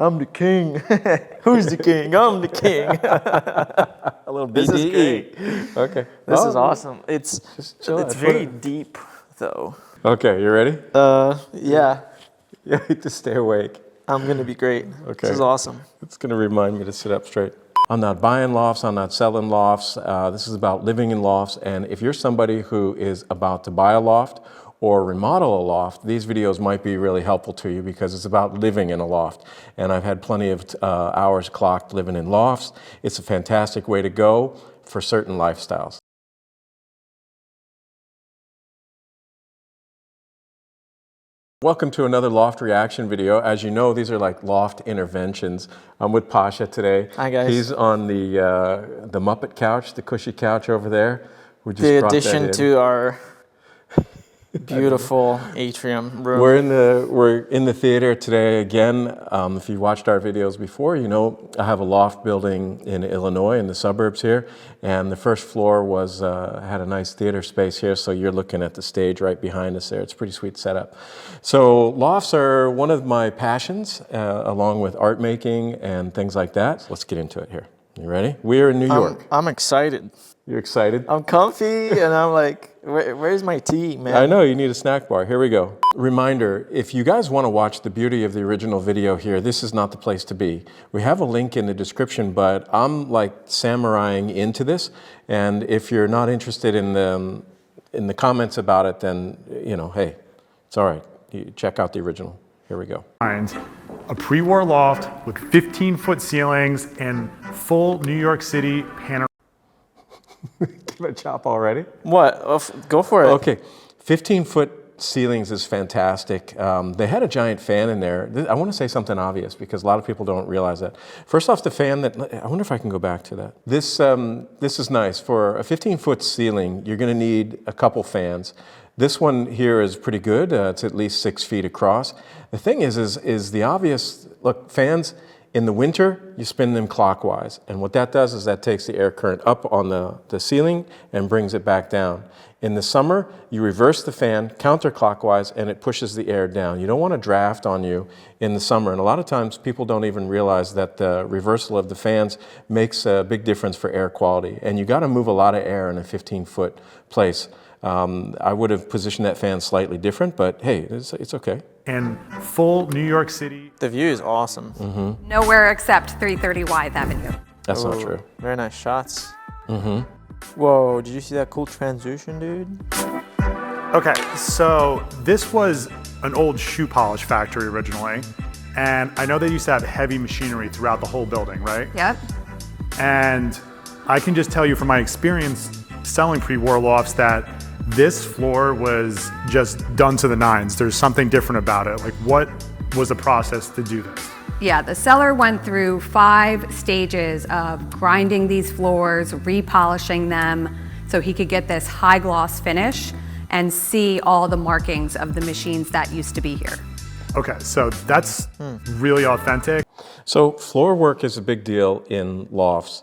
I'm the king. Who's the king? I'm the king. A little BDE. This is great. Okay. This is awesome. It's chill it's out. very deep though. Okay, you ready? Yeah. You need to stay awake. I'm gonna be great. Okay. This is awesome. It's gonna remind me to sit up straight. I'm not buying lofts, I'm not selling lofts. This is about living in lofts, and if you're somebody who is about to buy a loft or remodel a loft, these videos might be really helpful to you because it's about living in a loft. And I've had plenty of hours clocked living in lofts. It's a fantastic way to go for certain lifestyles. Welcome to another loft reaction video. As you know, these are like loft interventions. I'm with Pasha today. Hi guys. He's on the Muppet couch, the cushy couch over there. We just The brought that addition in. to our beautiful atrium room. We're in the theater today again. If you watched our videos before, you know I have a loft building in Illinois in the suburbs here, and the first floor was had a nice theater space here. So you're looking at the stage right behind us there. It's a pretty sweet setup. So lofts are one of my passions, along with art making and things like that. Let's get into it here. You ready? We're in New York. I'm excited. You're excited? I'm comfy and I'm like, where's my tea, man? I know, you need a snack bar. Here we go. Reminder, if you guys want to watch the beauty of the original video here, this is not the place to be. We have a link in the description, but I'm like samuraiing into this. And if you're not interested in the comments about it, then, you know, hey, it's all right. You check out the original. Here we go. A pre-war loft with 15-foot ceilings and full New York City panoramic. Give a chop already? What? Go for it. Okay, 15-foot ceilings is fantastic. They had a giant fan in there. I want to say something obvious because a lot of people don't realize that. First off, the fan I wonder if I can go back to that. This is nice. For a 15-foot ceiling, you're going to need a couple fans. This one here is pretty good. It's at least 6 feet across. The thing is the obvious, look, fans, in the winter, you spin them clockwise. And what that does is that takes the air current up on the ceiling and brings it back down. In the summer, you reverse the fan counterclockwise and it pushes the air down. You don't want a draft on you in the summer. And a lot of times people don't even realize that the reversal of the fans makes a big difference for air quality. And you gotta move a lot of air in a 15-foot place. I would have positioned that fan slightly different, but hey, it's okay. And full New York City. The view is awesome. Mm-hmm. Nowhere except 330 Wythe Avenue. That's not true. Very nice shots. Mm-hmm. Whoa, did you see that cool transition, dude? Okay, so this was an old shoe polish factory originally. And I know they used to have heavy machinery throughout the whole building, right? Yep. And I can just tell you from my experience selling pre-war lofts that this floor was just done to the nines. There's something different about it. Like, what was the process to do this? Yeah, the seller went through 5 stages of grinding these floors, repolishing them, so he could get this high gloss finish and see all the markings of the machines that used to be here. Okay, so that's really authentic. So floor work is a big deal in lofts.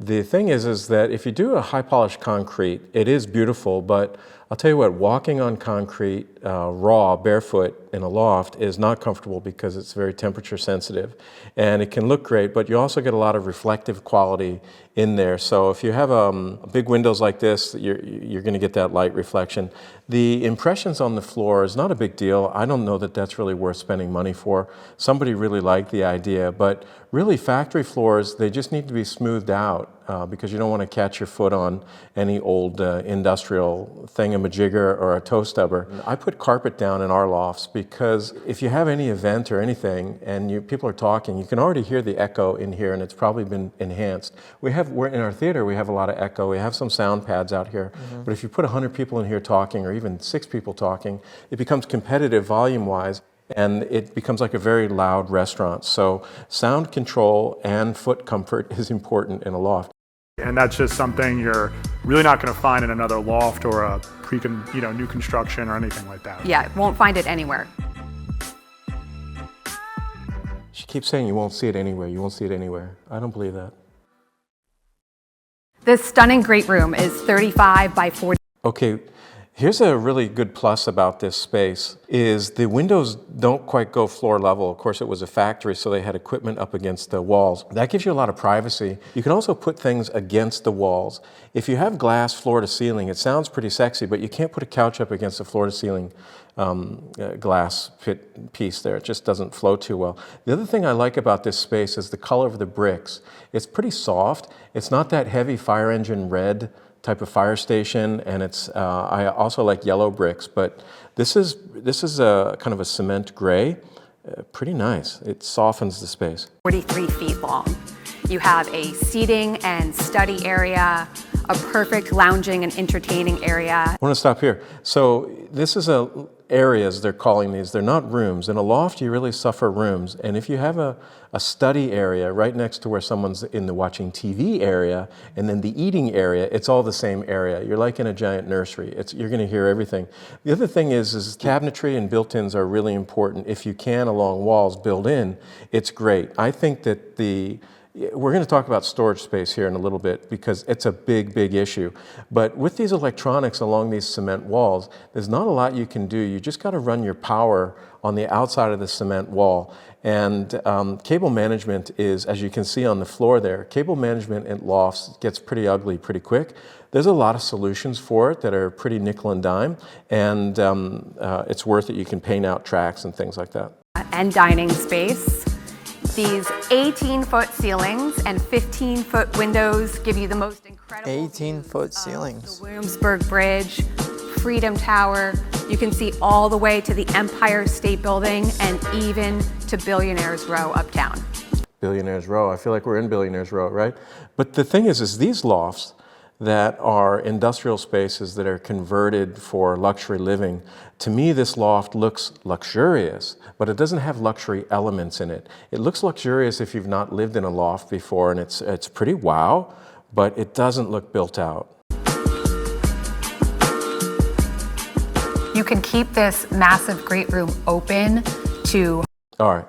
The thing is that if you do a high polished concrete, it is beautiful, but I'll tell you what, walking on concrete raw, barefoot in a loft is not comfortable because it's very temperature sensitive. And it can look great, but you also get a lot of reflective quality in there. So if you have big windows like this, you're gonna get that light reflection. The impressions on the floor is not a big deal. I don't know that that's really worth spending money for. Somebody really liked the idea, but really factory floors, they just need to be smoothed out because you don't want to catch your foot on any old industrial thingamajigger or a toe stubber. I put carpet down in our lofts because if you have any event or anything and people are talking, you can already hear the echo in here and it's probably been enhanced. We're in our theater, we have a lot of echo. We have some sound pads out here, but if you put 100 people in here talking or even 6 people talking, it becomes competitive volume-wise. And it becomes like a very loud restaurant. So sound control and foot comfort is important in a loft. And that's just something you're really not going to find in another loft or a new construction or anything like that. Yeah, won't find it anywhere. She keeps saying you won't see it anywhere, you won't see it anywhere. I don't believe that. This stunning great room is 35 by 40. Okay, Here's a really good plus about this space is the windows don't quite go floor level. Of course, it was a factory, so they had equipment up against the walls. That gives you a lot of privacy. You can also put things against the walls. If you have glass floor to ceiling, it sounds pretty sexy, but you can't put a couch up against a floor to ceiling glass piece there. It just doesn't flow too well. The other thing I like about this space is the color of the bricks. It's pretty soft. It's not that heavy fire engine red type of fire station, and it's I also like yellow bricks, but this is a kind of a cement gray, pretty nice. It softens the space. 43 feet long. You have a seating and study area, a perfect lounging and entertaining area. I want to stop here. So this is areas, they're calling these. They're not rooms. In a loft, you really suffer rooms. And if you have a study area right next to where someone's in the watching TV area, and then the eating area, it's all the same area. You're like in a giant nursery. You're going to hear everything. The other thing is cabinetry and built-ins are really important. If you can, along walls, build in, it's great. I think that we're going to talk about storage space here in a little bit because it's a big, big issue. But with these electronics along these cement walls, there's not a lot you can do. You just got to run your power on the outside of the cement wall. And cable management is, as you can see on the floor there, cable management in lofts gets pretty ugly pretty quick. There's a lot of solutions for it that are pretty nickel and dime, and it's worth it. You can paint out tracks and things like that. And dining space. These 18-foot ceilings and 15-foot windows give you the most incredible 18-foot ceilings. The Williamsburg Bridge, Freedom Tower. You can see all the way to the Empire State Building and even to Billionaire's Row uptown. Billionaire's Row. I feel like we're in Billionaire's Row, right? But the thing is these lofts that are industrial spaces that are converted for luxury living, to me this loft looks luxurious, but it doesn't have luxury elements in it. It looks luxurious if you've not lived in a loft before, and it's pretty wow, but it doesn't look built out. You can keep this massive great room open to... All right,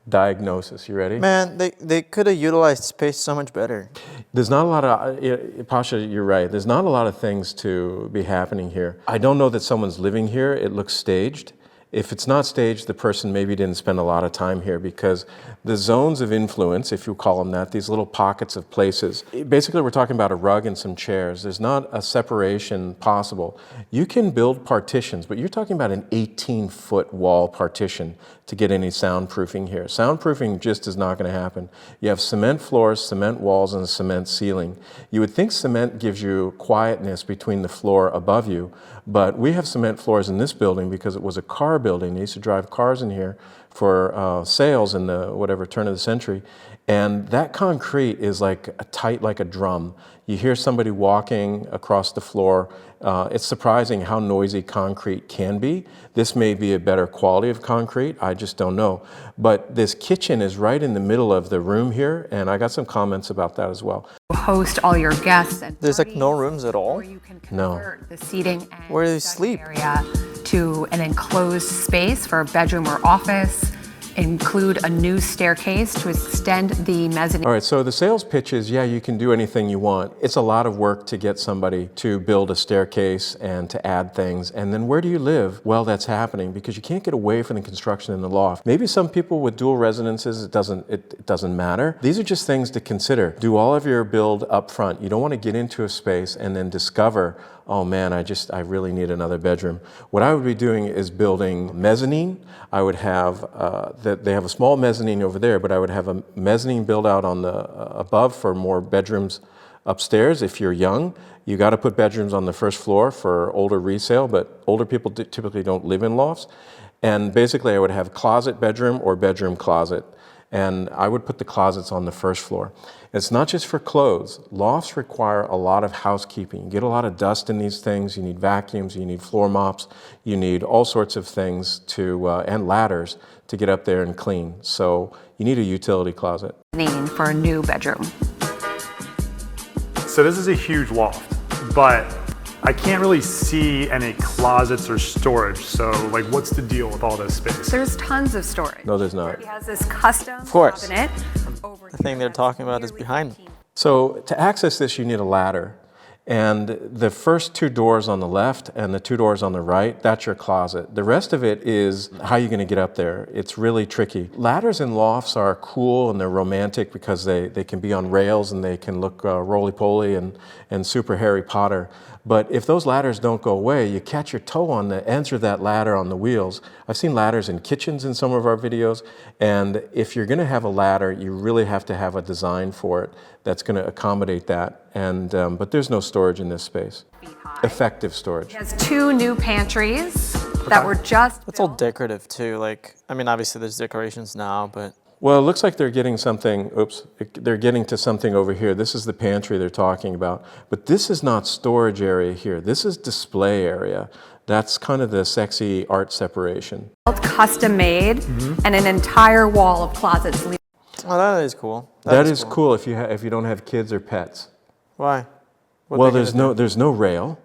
diagnosis, you ready? Man, they could have utilized space so much better. There's not a lot of, Pasha, you're right, there's not a lot of things to be happening here. I don't know that someone's living here, it looks staged. If it's not staged, the person maybe didn't spend a lot of time here because the zones of influence, if you call them that, these little pockets of places, basically we're talking about a rug and some chairs. There's not a separation possible. You can build partitions, but you're talking about an 18-foot wall partition to get any soundproofing here. Soundproofing just is not going to happen. You have cement floors, cement walls, and a cement ceiling. You would think cement gives you quietness between the floor above you, but we have cement floors in this building because it was a car building. They used to drive cars in here for sales in the whatever turn of the century, and that concrete is like tight like a drum. You hear somebody walking across the floor. It's surprising how noisy concrete can be. This may be a better quality of concrete, I just don't know. But this kitchen is right in the middle of the room here, and I got some comments about that as well. Host all your guests and There's like no rooms at all? or you can convert the seating and Where do they study sleep? area to an enclosed space for a bedroom or office. Include a new staircase to extend the mezzanine. All right, so the sales pitch is, yeah, you can do anything you want. It's a lot of work to get somebody to build a staircase and to add things. And then where do you live? Well, that's happening because you can't get away from the construction in the loft. Maybe some people with dual residences, it doesn't matter. These are just things to consider. Do all of your build up front. You don't want to get into a space and then discover, oh man, I really need another bedroom. What I would be doing is building mezzanine. I would have, they have a small mezzanine over there, but I would have a mezzanine build out on the above for more bedrooms upstairs. If you're young, you got to put bedrooms on the first floor for older resale, but older people typically don't live in lofts. And basically I would have closet bedroom or bedroom closet. And I would put the closets on the first floor. It's not just for clothes. Lofts require a lot of housekeeping. You get a lot of dust in these things. You need vacuums, you need floor mops, you need all sorts of things and ladders to get up there and clean. So you need a utility closet. For a new bedroom. So this is a huge loft, but I can't really see any closets or storage. So like, what's the deal with all this space? There's tons of storage. No, there's not. He has this custom course. cabinet over The thing they're talking about is behind them. So to access this, you need a ladder. And the first 2 doors on the left and the 2 doors on the right, that's your closet. The rest of it is how you're going to get up there. It's really tricky. Ladders in lofts are cool and they're romantic because they can be on rails and they can look roly-poly and super Harry Potter. But if those ladders don't go away, you catch your toe on the ends of that ladder on the wheels. I've seen ladders in kitchens in some of our videos, and if you're going to have a ladder, you really have to have a design for it that's going to accommodate that. And but there's no storage in this space. Effective storage. He has 2 new pantries that were just It's all decorative too. Like, I mean, obviously there's decorations now, but Well, it looks like they're getting something, they're getting to something over here. This is the pantry they're talking about. But this is not storage area here. This is display area. That's kind of the sexy art separation. custom made and an entire wall of closets. oh, that is cool. That is cool if you don't have kids or pets. Why? Well, there's no rail.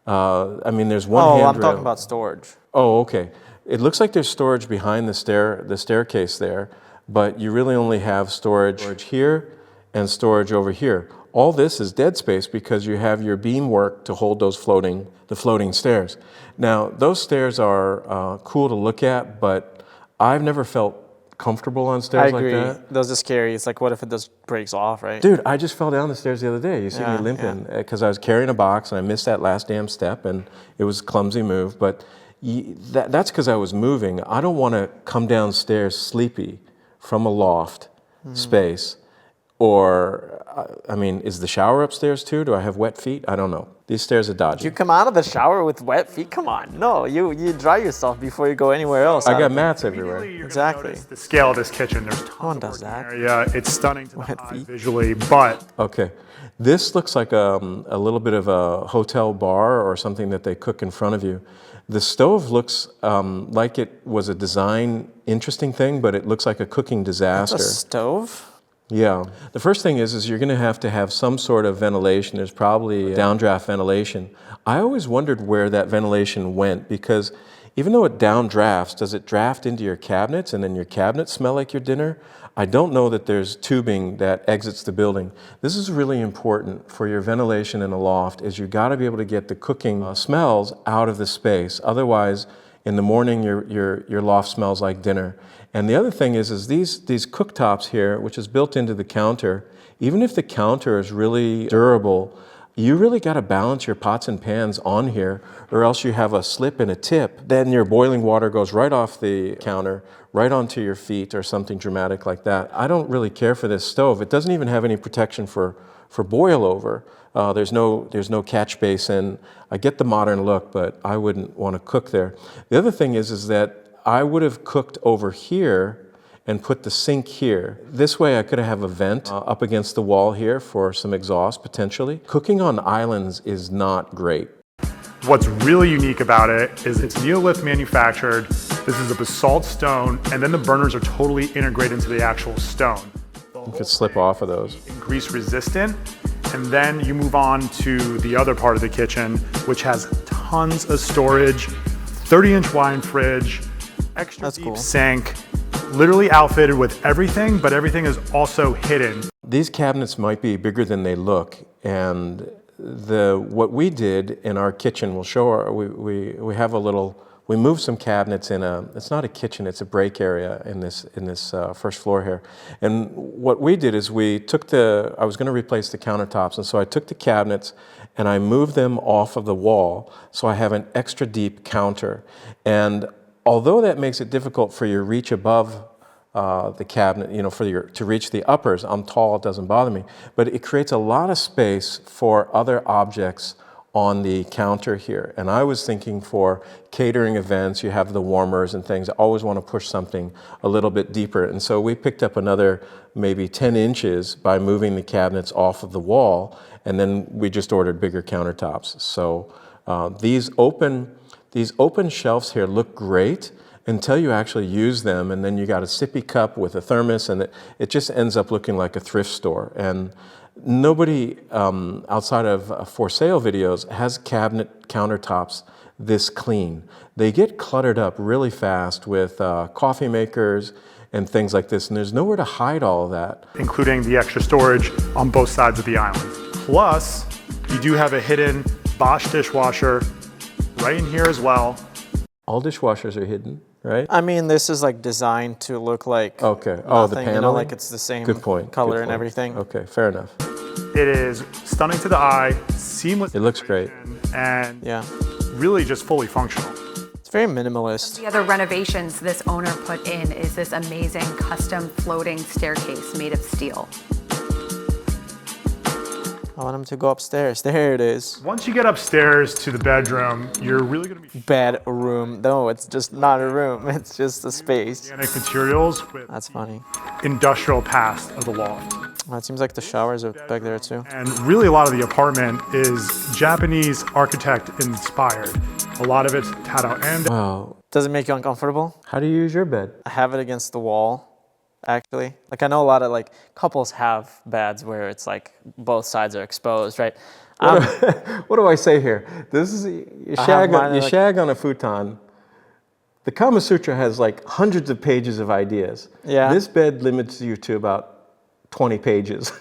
I mean, there's one handrail. Oh, I'm talking about storage. Oh, okay. It looks like there's storage behind the staircase there, but you really only have storage here and storage over here. All this is dead space because you have your beamwork to hold the floating stairs. Now, those stairs are cool to look at, but I've never felt comfortable on stairs I agree. like that. Those are scary. It's like, what if it just breaks off, right? Dude, I just fell down the stairs the other day. You see me Yeah, limping because I was carrying a box and I missed that last damn step and it was a clumsy move. But that's because I was moving. I don't want to come downstairs sleepy from a loft space. Or, I mean, is the shower upstairs too? Do I have wet feet? I don't know. These stairs are dodgy. You come out of the shower with wet feet? Come on. No, you dry yourself before you go anywhere else. I got mats everywhere. Immediately, you're Exactly. gonna notice the scale of this kitchen. There's tons one of does working that. area. It's stunning to the Wet eye feet. visually, but Okay. This looks like a little bit of a hotel bar or something that they cook in front of you. The stove looks like it was a design interesting thing, but it looks like a cooking disaster. A stove? Yeah. The first thing is you're going to have some sort of ventilation. There's probably downdraft ventilation. I always wondered where that ventilation went because even though it downdrafts, does it draft into your cabinets and then your cabinets smell like your dinner? I don't know that there's tubing that exits the building. This is really important for your ventilation in a loft is you got to be able to get the cooking smells out of the space. Otherwise, in the morning, your loft smells like dinner. And the other thing is these cooktops here, which is built into the counter, even if the counter is really durable, you really got to balance your pots and pans on here, or else you have a slip and a tip. Then your boiling water goes right off the counter, right onto your feet, or something dramatic like that. I don't really care for this stove. It doesn't even have any protection for boil over. There's no catch basin. I get the modern look, but I wouldn't want to cook there. The other thing is that I would have cooked over here and put the sink here. This way I could have a vent up against the wall here for some exhaust potentially. Cooking on islands is not great. what's really unique about it is it's Neolith manufactured. This is a basalt stone, and then the burners are totally integrated into the actual stone. You could slip off of those. Grease resistant. And then you move on to the other part of the kitchen, which has tons of storage, 30-inch wine fridge, extra deep sink, literally outfitted with everything, but everything is also hidden. These cabinets might be bigger than they look, and what we did in our kitchen, we'll show we have a little. We moved some cabinets in it's not a kitchen, it's a break area in this first floor here. And what we did is we took I was going to replace the countertops, and so I took the cabinets and I moved them off of the wall, so I have an extra deep counter. And although that makes it difficult for you to reach above the cabinet, to reach the uppers, I'm tall, it doesn't bother me, but it creates a lot of space for other objects on the counter here. And I was thinking for catering events, you have the warmers and things. I always want to push something a little bit deeper. And so we picked up another maybe 10 inches by moving the cabinets off of the wall, and then we just ordered bigger countertops. So these open shelves here look great until you actually use them, and then you got a sippy cup with a thermos, and it just ends up looking like a thrift store. And nobody outside of for sale videos has cabinet countertops this clean. They get cluttered up really fast with coffee makers and things like this, and there's nowhere to hide all of that. Including the extra storage on both sides of the island. Plus, You do have a hidden Bosch dishwasher right in here as well. All dishwashers are hidden, right? I mean, this is like designed to look like Okay. Oh, the nothing, paneling? you know, like it's the same Good point. color Good and point. everything. Okay, fair enough. It is stunning to the eye, seamless. It looks great. And Yeah. really just fully functional. It's very minimalist. The other renovations this owner put in is this amazing custom floating staircase made of steel. I want him to go upstairs. There it is. Once you get upstairs to the bedroom, you're really going to be Bedroom. No, it's just not a room. It's just a space. organic materials with That's funny. industrial past of the loft. It seems like the showers are back there too. And really a lot of the apartment is Japanese architect inspired. A lot of it's Tado and Wow. Does it make you uncomfortable? How do you use your bed? I have it against the wall, actually. Like I know a lot of like couples have beds where it's like both sides are exposed, right? What do I say here? This is you have mine you like- shag on a futon. The Kama Sutra has like hundreds of pages of ideas. Yeah. This bed limits you to about 20 pages.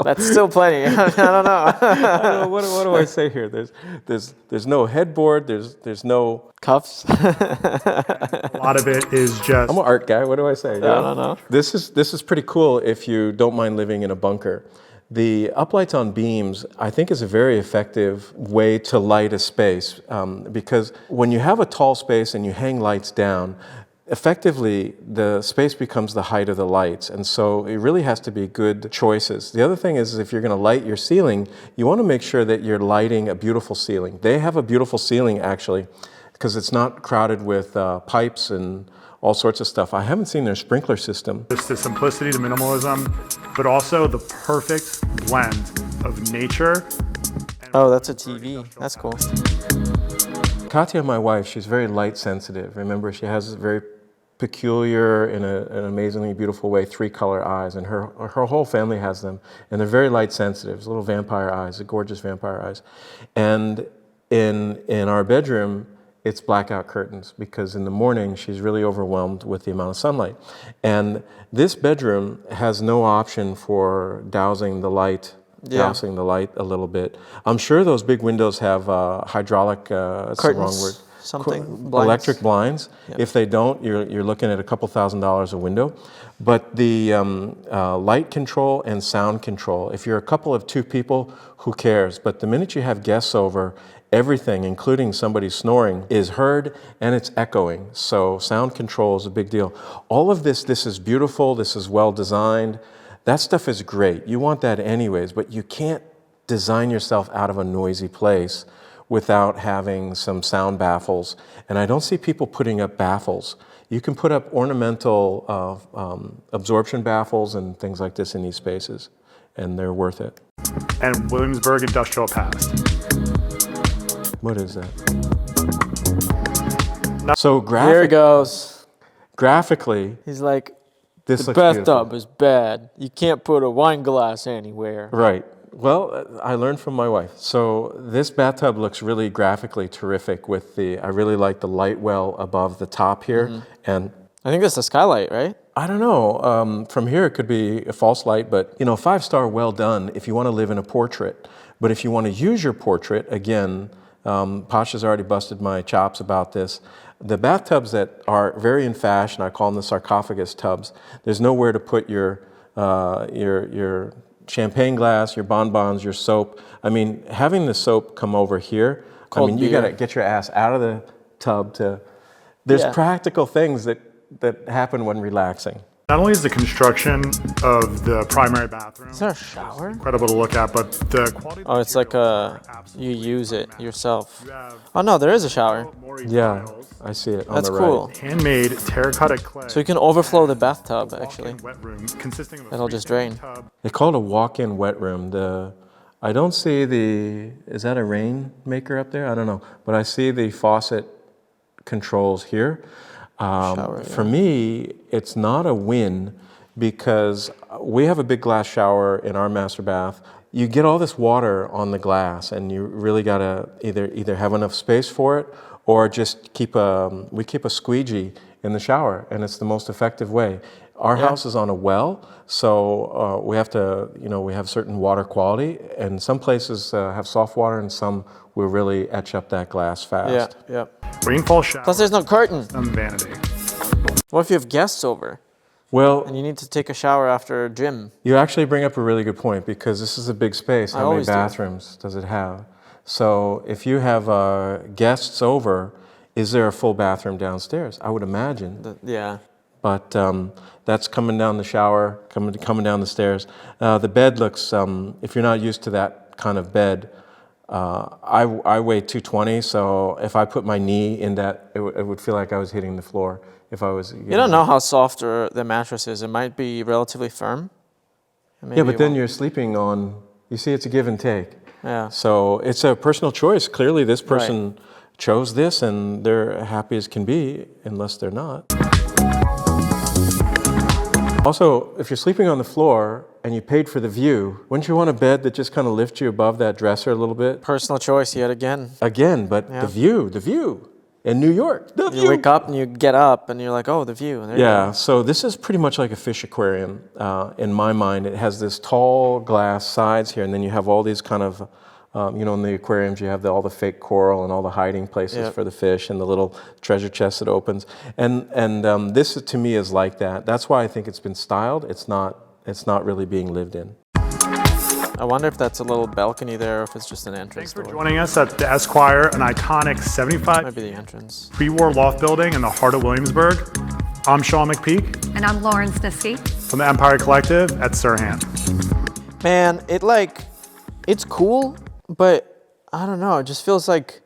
That's still plenty. I don't know. I don't know, what do I say here? There's no headboard. There's no. Cuffs? a lot of it is just I'm an art guy. What do I say? I don't know. This is pretty cool if you don't mind living in a bunker. The uplights on beams, I think, is a very effective way to light a space because when you have a tall space and you hang lights down, effectively the space becomes the height of the lights, and so it really has to be good choices. The other thing is if you're going to light your ceiling, you want to make sure that you're lighting a beautiful ceiling. They have a beautiful ceiling actually because it's not crowded with pipes and all sorts of stuff. I haven't seen their sprinkler system. just the simplicity, the minimalism, but also the perfect blend of nature. Oh, that's a TV. That's cool. Katya, my wife, she's very light sensitive. Remember, she has very peculiar, in an amazingly beautiful way, 3-color eyes, and her whole family has them, and they're very light sensitive, little vampire eyes, gorgeous vampire eyes. And in our bedroom, it's blackout curtains because in the morning she's really overwhelmed with the amount of sunlight. And this bedroom has no option for dousing the light a little bit. I'm sure those big windows have hydraulic, that's the wrong word. Something. Electric blinds. Yep. If they don't, you're looking at a couple $1,000s a window. But the light control and sound control, if you're a couple of 2 people, who cares? But the minute you have guests over, everything, including somebody snoring, is heard and it's echoing. So sound control is a big deal. All of this is beautiful, this is well designed. That stuff is great. You want that anyways, but you can't design yourself out of a noisy place without having some sound baffles. And I don't see people putting up baffles. You can put up ornamental absorption baffles and things like this in these spaces, and they're worth it. And Williamsburg industrial past. What is that? So Here it goes. graphically, He's like, this the looks bathtub beautiful. is bad. You can't put a wine glass anywhere. Right. Well, I learned from my wife. So this bathtub looks really graphically terrific with I really like the light well above the top here. And I think that's a skylight, right? I don't know, from here it could be a false light, but 5-star well done if you want to live in a portrait. But if you want to use your portrait, again, Pasha's already busted my chops about this. The bathtubs that are very in fashion, I call them the sarcophagus tubs. There's nowhere to put your champagne glass, your bonbons, your soap. I mean, having the soap come over here, Cold you beer. got to get your ass out of the tub to. There's Yeah. practical things that happen when relaxing. Not only is the construction of the primary bathroom Is there a shower? incredible to look at, but the quality of the Oh, it's like materials are you absolutely use it yourself. You have Oh no, there is a shower. Mori Yeah, tiles, I see it on That's the cool. right. handmade terracotta clay. So you can overflow the bathtub, actually. walk-in wet room consisting of a It'll just freestanding drain. tub, They call it a walk-in wet room. I don't see is that a rainmaker up there? I don't know. But I see the faucet controls here. Shower, For me, it's not a win because we have a big glass shower in our master bath. You get all this water on the glass and you really gotta either have enough space for it or just we keep a squeegee in the shower, and it's the most effective way. Our house is on a well, so we have to, we have certain water quality, and some places have soft water, and some will really etch up that glass fast. Yeah. Rainfall shower. Plus, there's no curtain. Some vanity. What if you have guests over Well, and you need to take a shower after a gym? you actually bring up a really good point, because this is a big space. How many always do. bathrooms does it have? So if you have guests over, is there a full bathroom downstairs? I would imagine. Yeah. But that's coming down the shower, coming down the stairs. The bed looks, if you're not used to that kind of bed, I weigh 220, so if I put my knee in that, it would feel like I was hitting the floor if I was. You don't know how soft the mattress is. It might be relatively firm. Yeah, but then you're sleeping on, you see, it's a give and take. Yeah. So it's a personal choice. Clearly, this person chose this, and they're happy as can be, unless they're not. Also, if you're sleeping on the floor and you paid for the view, wouldn't you want a bed that just kind of lifts you above that dresser a little bit? Personal choice yet again. Again, but the view in New York. The You view. wake up and you get up and you're like, oh, the view. And there you Yeah, so this is pretty much like a fish aquarium in my mind. It has this tall glass sides here, and then you have all these kind of, in the aquariums you have all the fake coral and all the hiding places for the fish and the little treasure chest that opens. And this to me is like that. That's why I think it's been styled. It's not really being lived in. I wonder if that's a little balcony there or if it's just an entrance Thanks for door. joining us at the Esquire, an iconic 75 Might be the entrance. pre-war loft building in the heart of Williamsburg. I'm Sean McPeak And I'm Lauren Snisky. from the Empire Collective at Sirhan. Man, it's cool, but I don't know. It just feels like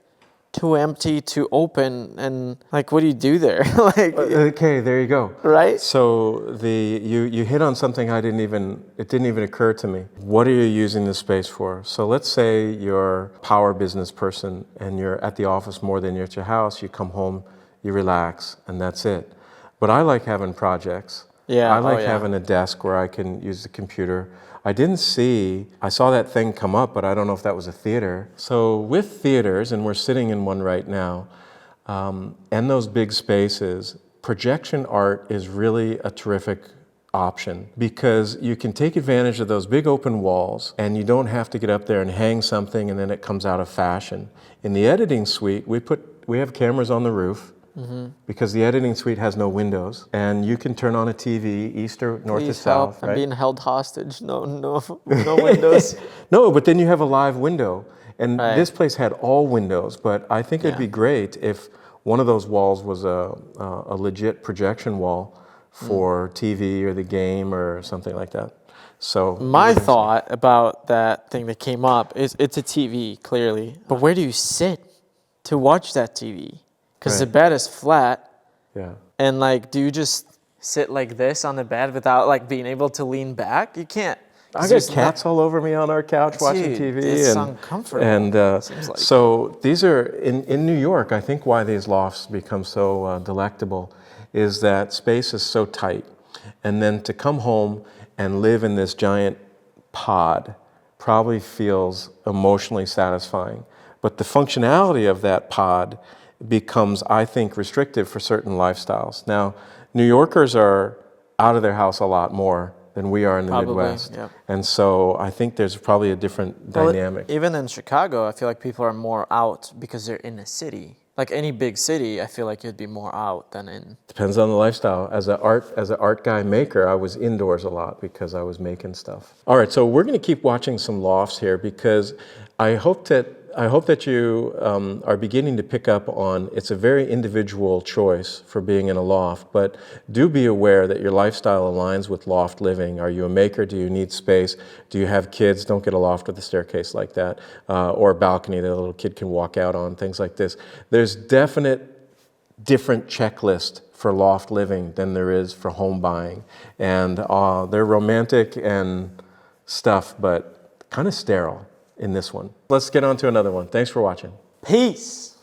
too empty, too open, and like, what do you do there? Okay, there you go. Right? So you hit on something it didn't even occur to me. What are you using this space for? So let's say you're a power business person and you're at the office more than you're at your house. You come home, you relax, and that's it. But I like having projects. Yeah. I like having a desk where I can use the computer. I saw that thing come up, but I don't know if that was a theater. So with theaters, and we're sitting in one right now, and those big spaces, projection art is really a terrific option, because you can take advantage of those big open walls and you don't have to get up there and hang something and then it comes out of fashion. In the editing suite, we have cameras on the roof. Because the editing suite has no windows, and you can turn on a TV east or north to south. I'm being held hostage. No windows. No, but then you have a live window, and this place had all windows. But I think it'd be great if one of those walls was a legit projection wall for TV or the game or something like that. So My thought about that thing that came up is it's a TV, clearly. But where do you sit to watch that TV? Because the bed is flat. Yeah. And like, do you just sit like this on the bed without like being able to lean back? You can't. I got cats all over me on our couch watching TV. It's uncomfortable. And seems like. so these are, in New York, I think why these lofts become so delectable is that space is so tight. And then to come home and live in this giant pod probably feels emotionally satisfying. But the functionality of that pod becomes, I think, restrictive for certain lifestyles. Now, New Yorkers are out of their house a lot more than we are in the Midwest. Yep. And so I think there's probably a different dynamic. Even in Chicago, I feel like people are more out because they're in a city. Like any big city, I feel like you'd be more out than in. Depends on the lifestyle. As an art guy maker, I was indoors a lot because I was making stuff. All right, so we're going to keep watching some lofts here, because I hope that you are beginning to pick up on it's a very individual choice for being in a loft, but do be aware that your lifestyle aligns with loft living. Are you a maker? Do you need space? Do you have kids? Don't get a loft with a staircase like that, or a balcony that a little kid can walk out on, things like this. There's different checklist for loft living than there is for home buying. And they're romantic and stuff, but kind of sterile in this one. Let's get on to another one. Thanks for watching. Peace.